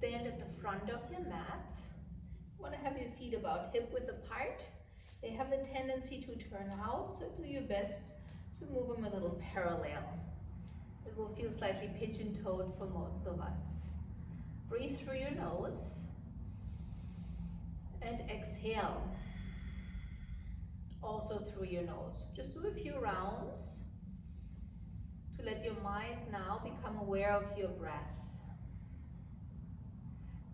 stand at the front of your mat. You want to have your feet about hip width apart. They have the tendency to turn out, so do your best to move them a little parallel. It will feel slightly pigeon-toed for most of us. Breathe through your nose and exhale. Also through your nose. Just do a few rounds to let your mind now become aware of your breath.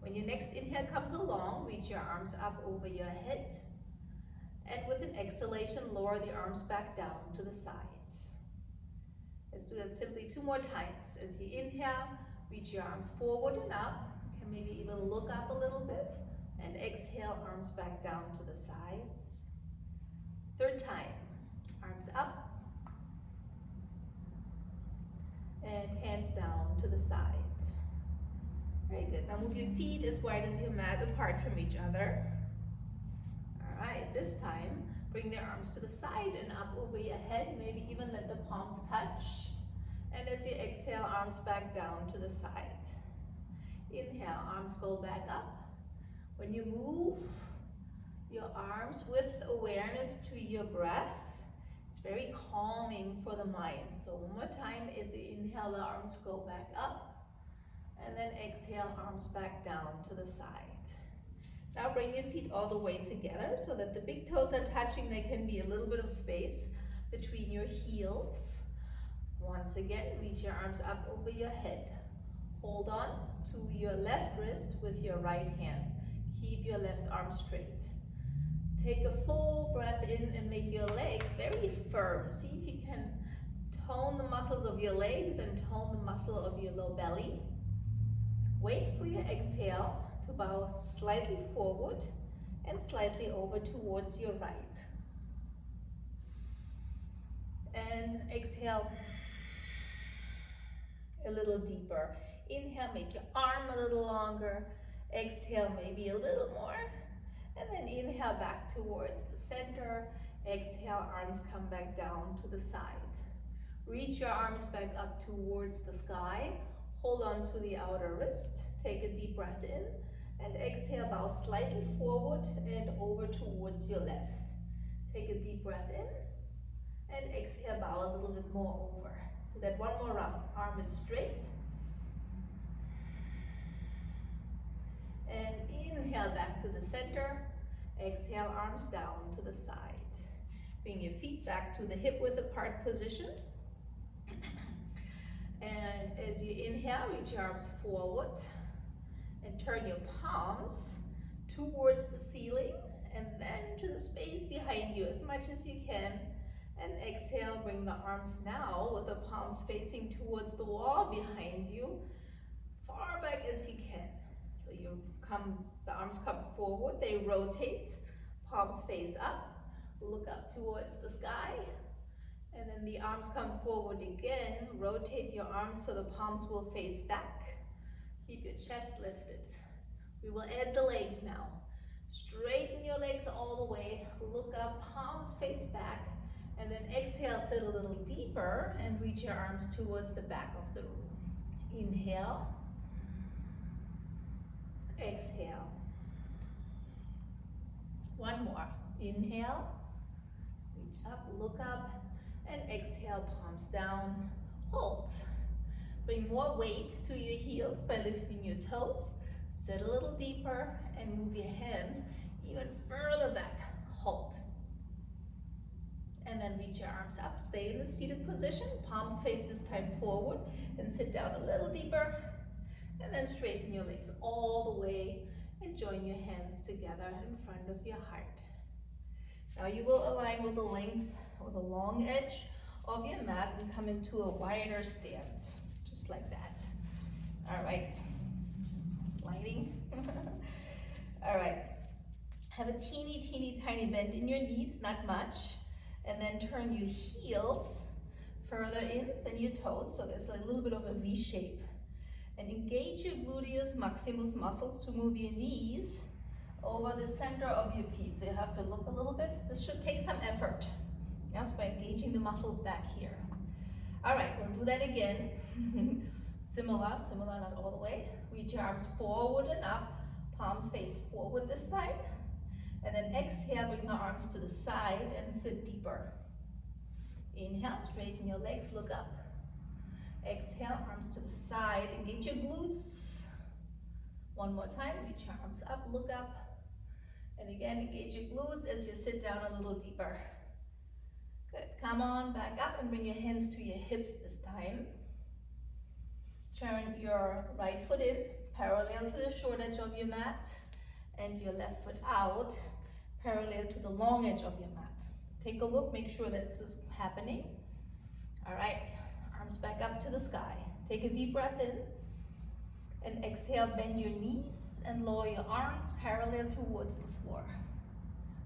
When your next inhale comes along, reach your arms up over your head. And with an exhalation, lower the arms back down to the sides. Let's do that simply 2 more times. As you inhale, reach your arms forward and up. You can maybe even look up a little bit. And exhale, arms back down to the sides. 3rd time, arms up. And hands down to the sides. Very good. Now move your feet as wide as your mat apart from each other. All right, this time, bring the arms to the side and up over your head. Maybe even let the palms touch. And as you exhale, arms back down to the side. Inhale, arms go back up. When you move your arms with awareness to your breath, it's very calming for the mind. So one more time, as you inhale, the arms go back up. And then exhale, arms back down to the side. Now bring your feet all the way together so that the big toes are touching. There can be a little bit of space between your heels. Once again, reach your arms up over your head. Hold on to your left wrist with your right hand. Keep your left arm straight. Take a full breath in and make your legs very firm. See if you can tone the muscles of your legs and tone the muscle of your low belly. Wait for your exhale to bow slightly forward and slightly over towards your right. And exhale a little deeper. Inhale, make your arm a little longer. Exhale, maybe a little more. And then inhale back towards the center. Exhale, arms come back down to the side. Reach your arms back up towards the sky. Hold on to the outer wrist. Take a deep breath in. And exhale, bow slightly forward and over towards your left. Take a deep breath in. And exhale, bow a little bit more over. Do that 1 more round. Arm is straight. And inhale back to the center. Exhale, arms down to the side. Bring your feet back to the hip width apart position. And as you inhale, reach your arms forward and turn your palms towards the ceiling and then to the space behind you as much as you can. And exhale, bring the arms now with the palms facing towards the wall behind you, far back as you can. So the arms come forward, they rotate, palms face up, look up towards the sky. And then the arms come forward again. Rotate your arms so the palms will face back. Keep your chest lifted. We will add the legs now. Straighten your legs all the way. Look up, palms face back. And then exhale, sit a little deeper and reach your arms towards the back of the room. Inhale. Exhale. 1 more. Inhale. Reach up, look up. And exhale, palms down, hold. Bring more weight to your heels by lifting your toes. Sit a little deeper and move your hands even further back, hold. And then reach your arms up, stay in the seated position, palms face this time forward and sit down a little deeper. And then straighten your legs all the way and join your hands together in front of your heart. Now you will align with the length or the long edge of your mat and come into a wider stance, just like that. All right, sliding. All right, have a teeny tiny bend in your knees, not much, and then turn your heels further in than your toes, so there's a little bit of a V shape. And engage your gluteus maximus muscles to move your knees over the center of your feet. So you have to look a little bit. This should take some effort. Yes, by engaging the muscles back here. All right, we'll do that again. Similar, not all the way. Reach your arms forward and up, palms face forward this time. And then exhale, bring the arms to the side and sit deeper. Inhale, straighten your legs, look up. Exhale, arms to the side, engage your glutes. One more time, reach your arms up, look up. And again, engage your glutes as you sit down a little deeper. Good, come on, back up and bring your hands to your hips this time. Turn your right foot in, parallel to the short edge of your mat, and your left foot out, parallel to the long edge of your mat. Take a look, make sure that this is happening. All right, arms back up to the sky. Take a deep breath in, and exhale, bend your knees and lower your arms parallel towards the floor.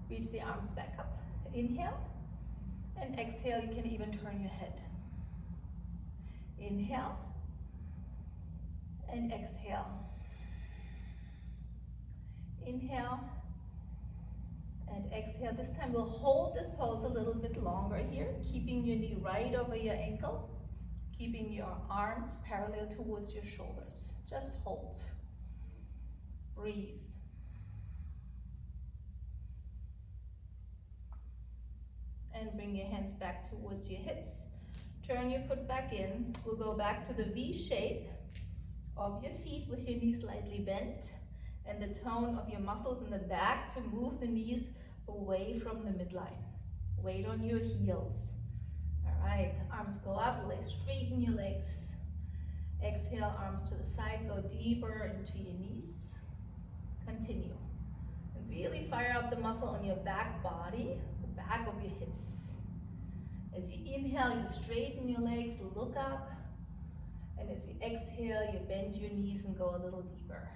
Reach the arms back up. Inhale, and exhale, you can even turn your head. Inhale, and exhale. Inhale, and exhale. This time we'll hold this pose a little bit longer here, keeping your knee right over your ankle, keeping your arms parallel towards your shoulders. Just hold. Breathe. And bring your hands back towards your hips. Turn your foot back in. We'll go back to the V shape of your feet with your knees slightly bent and the tone of your muscles in the back to move the knees away from the midline. Weight on your heels. All right, arms go up, legs, straighten your legs. Exhale, arms to the side, go deeper into your knees. Continue. And really fire up the muscle on your back body, the back of your hips. As you inhale, you straighten your legs, look up. And as you exhale, you bend your knees and go a little deeper.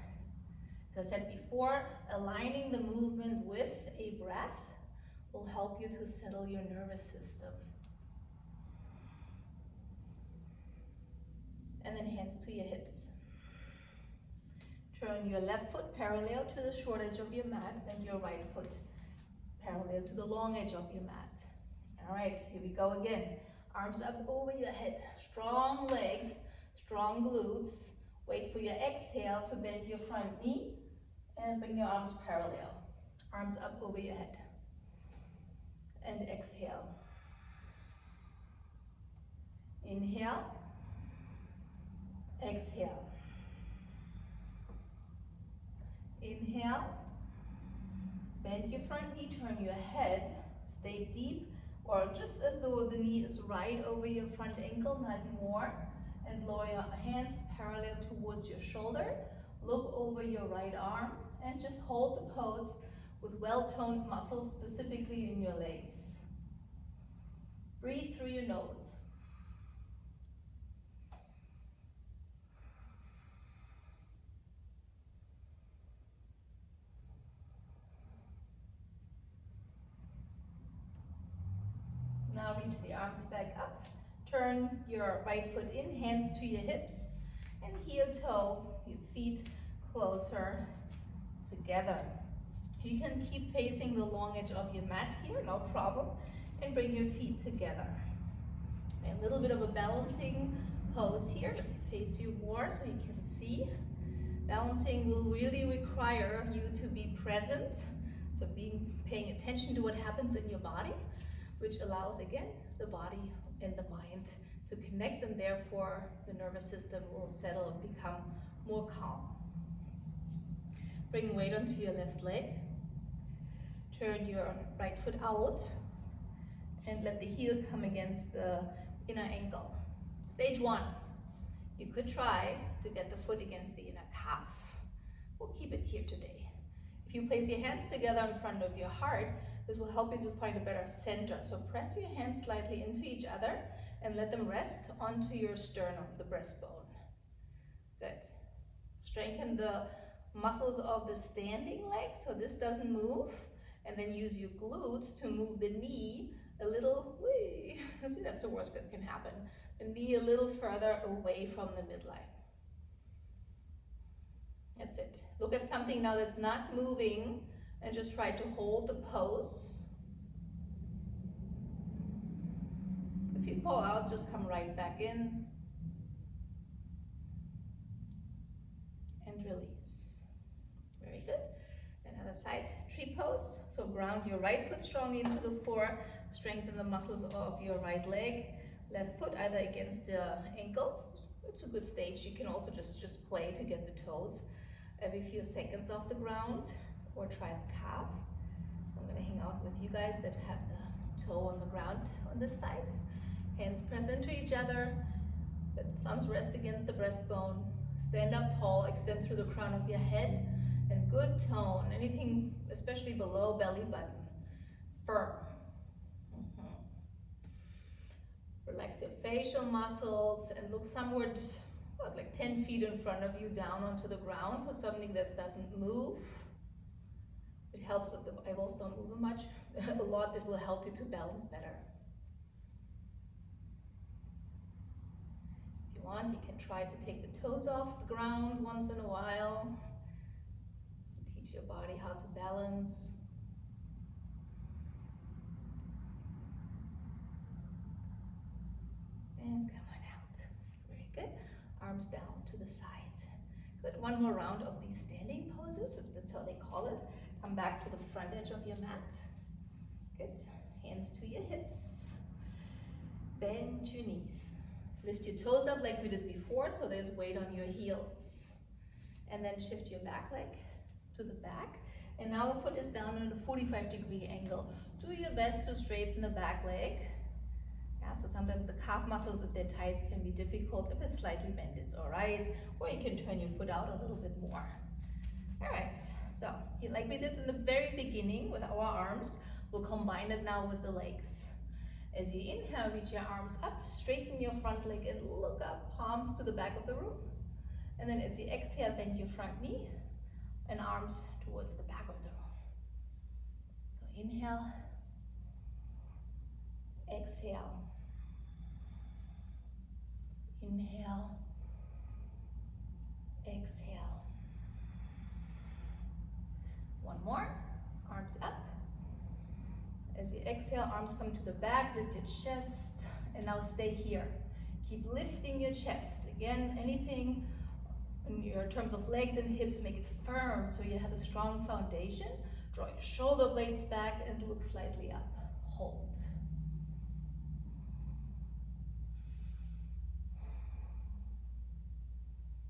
As I said before, aligning the movement with a breath will help you to settle your nervous system. And then hands to your hips. Turn your left foot parallel to the short edge of your mat and your right foot parallel to the long edge of your mat. All right, here we go again. Arms up over your head, strong legs, strong glutes. Wait for your exhale to bend your front knee and bring your arms parallel. Arms up over your head. And exhale. Inhale. Exhale. Inhale. Bend your front knee, turn your head, stay deep, or just as though the knee is right over your front ankle, not more. And lower your hands parallel towards your shoulder. Look over your right arm and just hold the pose with well-toned muscles, specifically in your legs. Breathe through your nose. Now reach the arms back up. Turn your right foot in, hands to your hips, and heel toe, your feet closer together. You can keep facing the long edge of your mat here, no problem, and bring your feet together. A little bit of a balancing pose here. Let me face you more so you can see. Balancing will really require you to be present, so paying attention to what happens in your body, which allows, again, the body and the mind to connect, and therefore the nervous system will settle and become more calm. Bring weight onto your left leg. Turn your right foot out and let the heel come against the inner ankle. Stage one, you could try to get the foot against the inner calf. We'll keep it here today. If you place your hands together in front of your heart, this will help you to find a better center. So press your hands slightly into each other and let them rest onto your sternum, the breastbone. Good. Strengthen the muscles of the standing leg so this doesn't move, and then use your glutes to move the knee a little way. See, that's the worst that can happen. The knee a little further away from the midline. That's it. Look at something now that's not moving and just try to hold the pose. If you fall out, just come right back in. and release. Very good. Another side, tree pose. So ground your right foot strongly into the floor, strengthen the muscles of your right leg, left foot either against the ankle. It's a good stage. You can also just play to get the toes every few seconds off the ground, or try the calf. So I'm gonna hang out with you guys that have the toe on the ground on this side. Hands press into each other, let the thumbs rest against the breastbone. Stand up tall, extend through the crown of your head, and good tone. Anything, especially below belly button, firm. Relax your facial muscles and look somewhere, what, like 10 feet in front of you, down onto the ground for something that doesn't move. It helps if the eyeballs don't move much. A lot, it will help you to balance better. If you want, you can try to take the toes off the ground once in a while. Teach your body how to balance. And come on out. Very good. Arms down to the sides. Good. One more round of these standing poses. That's how they call it. Come back to the front edge of your mat. Good. Hands to your hips. Bend your knees. Lift your toes up like we did before, so there's weight on your heels. And then shift your back leg to the back. And now the foot is down in a 45-degree angle. Do your best to straighten the back leg. Yeah, so sometimes the calf muscles, if they're tight, can be difficult. If it's slightly bent, it's all right. Or you can turn your foot out a little bit more. All right, so like we did in the very beginning with our arms, we'll combine it now with the legs. As you inhale, reach your arms up, straighten your front leg and look up, palms to the back of the room. And then as you exhale, bend your front knee and arms towards the back of the room. So inhale, exhale. Inhale, exhale. One more, arms up. As you exhale, arms come to the back, lift your chest, and now stay here. Keep lifting your chest. Again, anything in your terms of legs and hips, make it firm so you have a strong foundation. Draw your shoulder blades back and look slightly up. Hold.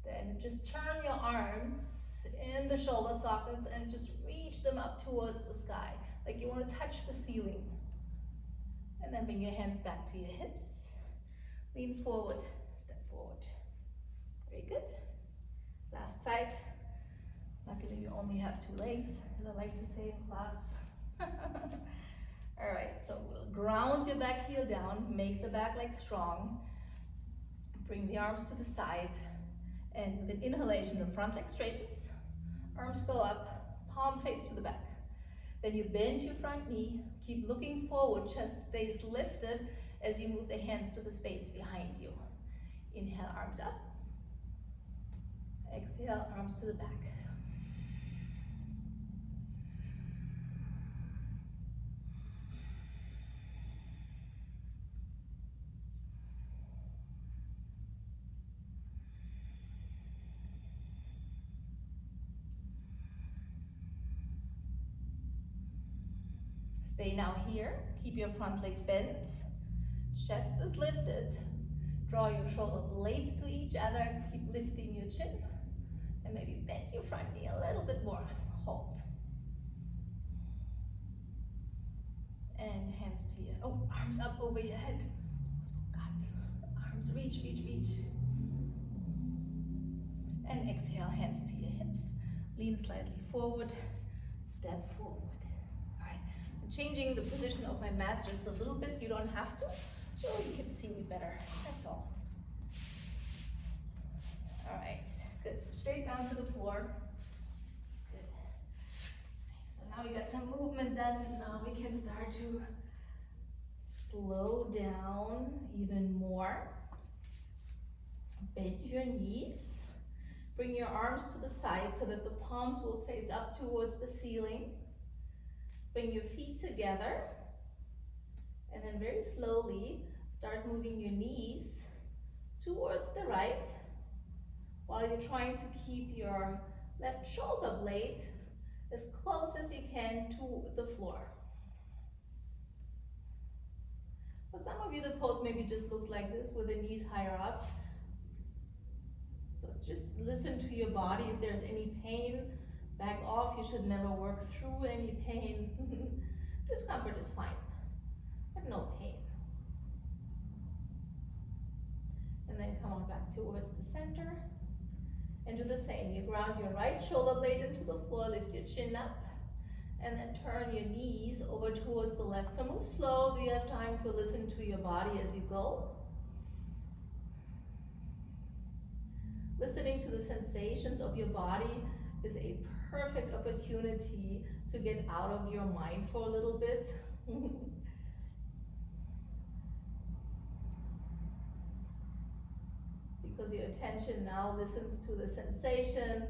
Then just turn your arms in the shoulder sockets and just reach them up towards the sky, like you want to touch the ceiling. And then bring your hands back to your hips. Lean forward, step forward. Very good. Last side. Luckily you only have 2 legs, as I like to say in class. All right, so we'll ground your back heel down, make the back leg strong. Bring the arms to the side. And with an inhalation, the front leg straightens, arms go up, palm face to the back. Then you bend your front knee, keep looking forward, chest stays lifted as you move the hands to the space behind you. Inhale, arms up. Exhale, arms to the back. Stay now here, keep your front leg bent, chest is lifted, draw your shoulder blades to each other, keep lifting your chin, and maybe bend your front knee a little bit more, hold. And hands to your, arms up over your head, arms reach, reach, reach. And exhale, hands to your hips, lean slightly forward, step forward. Changing the position of my mat just a little bit, you don't have to, so you can see me better, that's all. All right, good, so straight down to the floor. Good, nice. So now we got some movement done, now we can start to slow down even more. Bend your knees, bring your arms to the side so that the palms will face up towards the ceiling. Bring your feet together, and then very slowly start moving your knees towards the right while you're trying to keep your left shoulder blade as close as you can to the floor. For some of you, the pose maybe just looks like this with the knees higher up. So just listen to your body. If there's any pain, back off. You should never work through any pain. Discomfort is fine, but no pain. And then come on back towards the center. And do the same. You ground your right shoulder blade into the floor, lift your chin up, and then turn your knees over towards the left. So move slow. Do you have time to listen to your body as you go? Listening to the sensations of your body is a perfect opportunity to get out of your mind for a little bit. Because your attention now listens to the sensation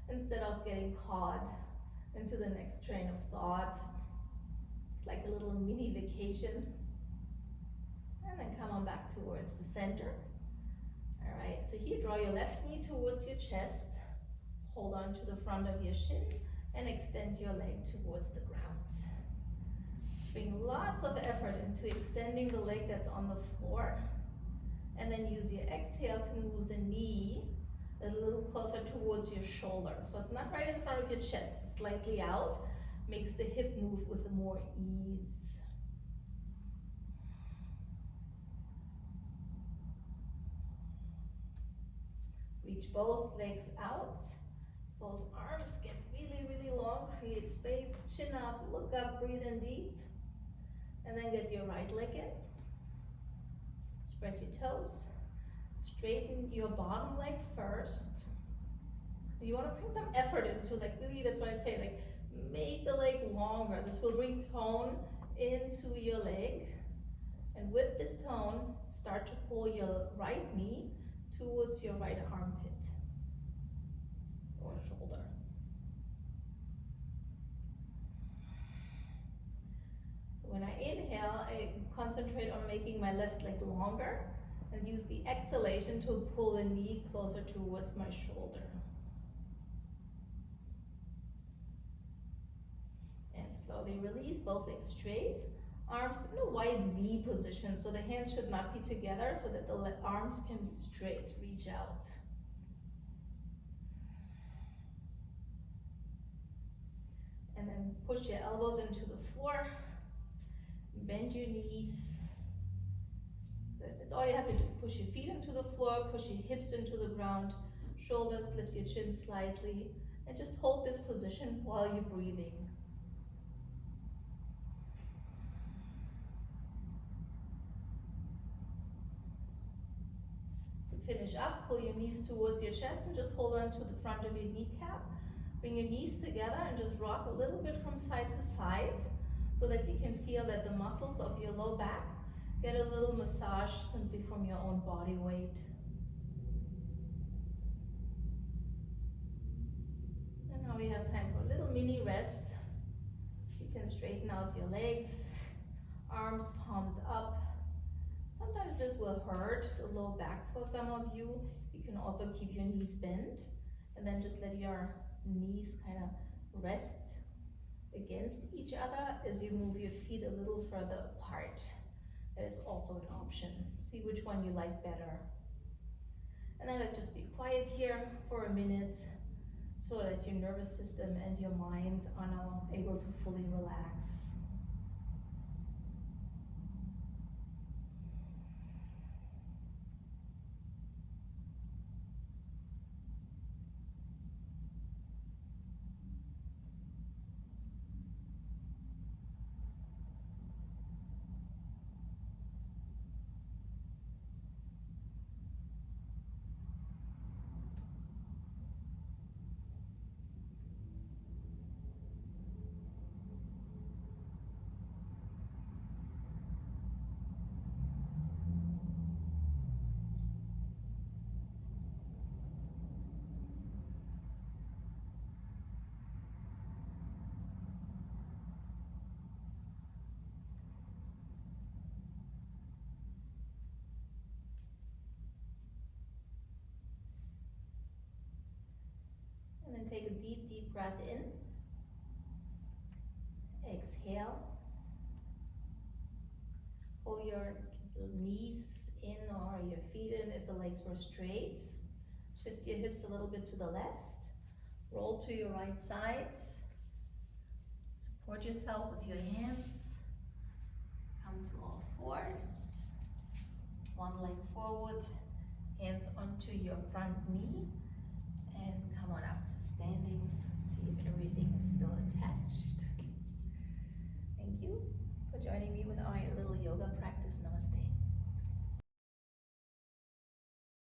instead of getting caught into the next train of thought. It's like a little mini vacation. And then come on back towards the center. All right, so here draw your left knee towards your chest. Hold on to the front of your shin and extend your leg towards the ground. Bring lots of effort into extending the leg that's on the floor. And then use your exhale to move the knee a little closer towards your shoulder. So it's not right in front of your chest, slightly out. Makes the hip move with more ease. Reach both legs out. Both arms get really, really long. Create space, chin up, look up, breathe in deep. And then get your right leg in. Spread your toes. Straighten your bottom leg first. You want to bring some effort into, like, really, that's why I say, like, make the leg longer. This will bring tone into your leg. And with this tone, start to pull your right knee towards your right armpit or shoulder. When I inhale, I concentrate on making my left leg longer and use the exhalation to pull the knee closer towards my shoulder. And slowly release, both legs straight. Arms in a wide V position, so the hands should not be together so that the arms can be straight. Reach out. And then push your elbows into the floor. Bend your knees. That's all you have to do. Push your feet into the floor, push your hips into the ground, shoulders, lift your chin slightly, and just hold this position while you're breathing. To finish up, pull your knees towards your chest and just hold on to the front of your kneecap. Bring your knees together and just rock a little bit from side to side so that you can feel that the muscles of your low back get a little massage simply from your own body weight. And now we have time for a little mini rest. You can straighten out your legs, arms, palms up. Sometimes this will hurt the low back for some of you. You can also keep your knees bent and then just let your knees kind of rest against each other as you move your feet a little further apart. That is also an option. See which one you like better. And then let just be quiet here for a minute so that your nervous system and your mind are now able to fully relax. take a deep, deep breath in. Exhale. Pull your knees in or your feet in if the legs were straight. Shift your hips a little bit to the left. Roll to your right side. Support yourself with your hands. Come to all fours. One leg forward, hands onto your front knee.